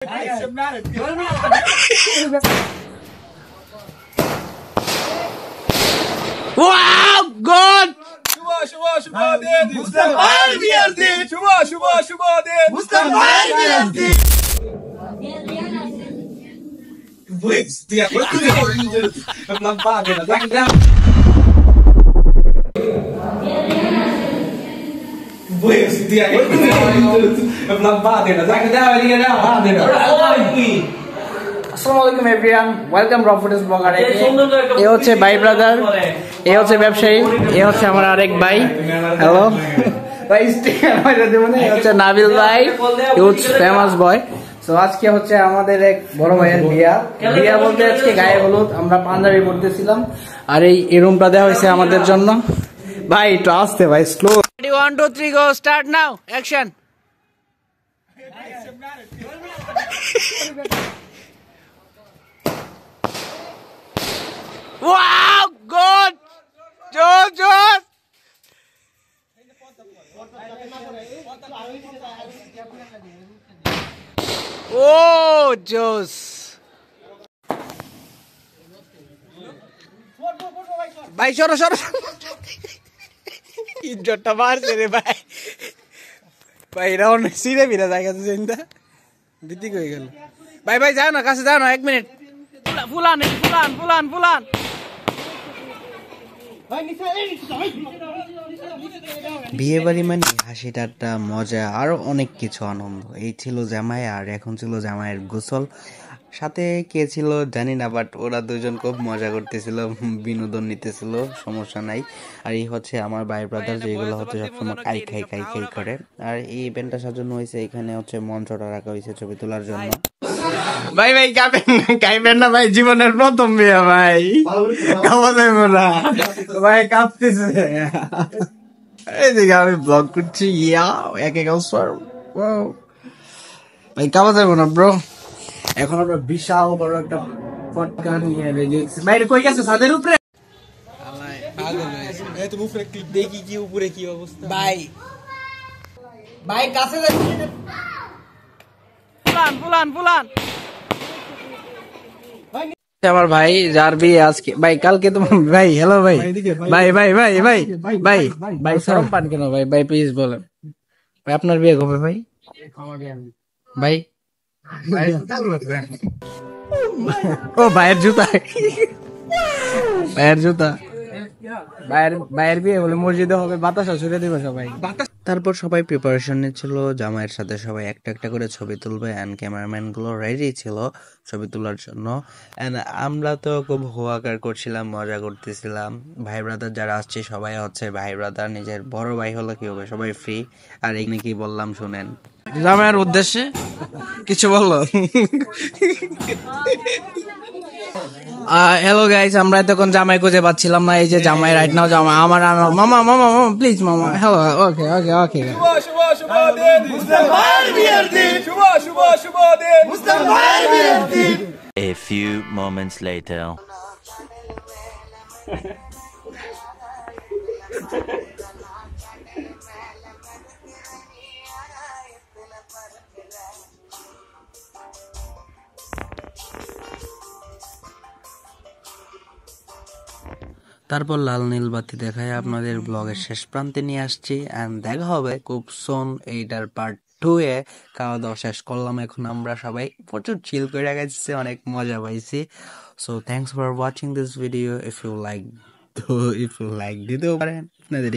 Wow, good! Mustafa Elbiyerdi. Mustafa Elbiyerdi. আসসালামু আলাইকুম everyone, welcome rock footage blogger. এ হচ্ছে ভাই ব্রাদার, এ হচ্ছে ব্যবসায়ী, এ হচ্ছে আমার আরেক ভাই। হ্যালো ভাই, এ হচ্ছে নাবিল ভাই, হিউজ ফেমাস বয়। তো আজকে হচ্ছে আমাদের এক বড় ভাইয়ের বিয়া বলতে আজকে গায়ে হলুদ, আমরা পাঞ্জাবি পড়তেছিলাম আর এই রুমটা দেওয়া হয়েছে আমাদের জন্য। ভাই একটু আসতে ভাই, slow. 1 2 3 go, start now, action. Wow, good! Josh! Oh, Josh! ভাই সরো ইজ্জতটা মারছে রে ভাই। ভাই এরা অনেক সিরে বিরা জায়গা চিন্তা ভিত্তিক হয়ে গেল। ভাই যাও না, কাছে যাও না, 1 মিনিট। ফুলান বিয়ে বাড়ি মানে হাসি ঠাট্টা মজা আরো অনেক কিছু আনন্দ। এই ছিল জামাই, আর এখন ছিল জামাইয়ের গোসল। সাথে কে ছিল জানি না, বাট ওরা দুজন খুব মজা করতেছিল, বিনোদন নিতেছিল, সমস্যা নাই। আর এই হচ্ছে আমার ভাই ব্রাদার, যেগুলো হচ্ছে সবসময় খাই করে। আর এই ইভেন্টটা সাজানো হয়েছে, এখানে হচ্ছে মঞ্চটা রাখা হয়েছে ছবি তোলার জন্য। ভাই গাইবেন না ভাই, জীবনের প্রথম বিয়ে ভাই, ভাই কাঁপতেছে। এইদিকে আমি ব্লগ করছি, এক অবসর ভাই কাঁপা যাবো না ব্রো। এখন আমরা বিশাল বড় একটা পটকা নিয়ে রেখেছি। বাইরে কই গেছে? ছাদের উপরে দেখি কি উপরে কি অবস্থা। ভাই কাছে ফুলান আমার ভাই যার বিয়ে আজকে, ভাই কালকে তোমার ভাই। হ্যালো ভাই শরম পান কেন ভাই প্লিজ বলেন ভাই, আপনার বিয়ে কবে ভাই? ও ভাইয়ের জুতা, ভাইয়ের বিয়ে বলে মসজিদে হবে, বাতাসা ছুড়ে দিবে সবাই। তারপর সবাই প্রিপারেশন নিচ্ছিল, জামাইয়ের সাথে সবাই একটা করে ছবি তুলবে, অ্যান্ড ক্যামেরাম্যান গুলো রেডি ছিল ছবি তোলার জন্য। অ্যান্ড আমরা তো খুব হোয়াকার করছিলাম, মজা করতেছিলাম। ভাই ব্রাদার যারা আসছে সবাই হচ্ছে ভাই ব্রাদার, নিজের বড় ভাই হলো কি হবে, সবাই ফ্রি। আর এখানে কি বললাম শুনেন, জামাইয়ের উদ্দেশ্যে কিছু বললো। হ্যালো গাইস, আমরা এতক্ষণ জামাই খুঁজে পাচ্ছিলাম না। এই যে জামাই রাইট নাও, জামাই আমার মামা প্লিজ মামা। Hello, okay A few moments later. তারপর লাল নীল বাতি দেখায় আপনাদের ব্লগের শেষ প্রান্তে নিয়ে আসছি, এন্ড দেখা হবে খুব সুন এইটার পার্ট 2 এ। খাওয়া দাওয়া শেষ করলাম, এখন আমরা সবাই প্রচুর চিল করে গেছি, অনেক মজা পাইছি। So thanks for watching this video. If you like দিতেও পারেন আপনাদের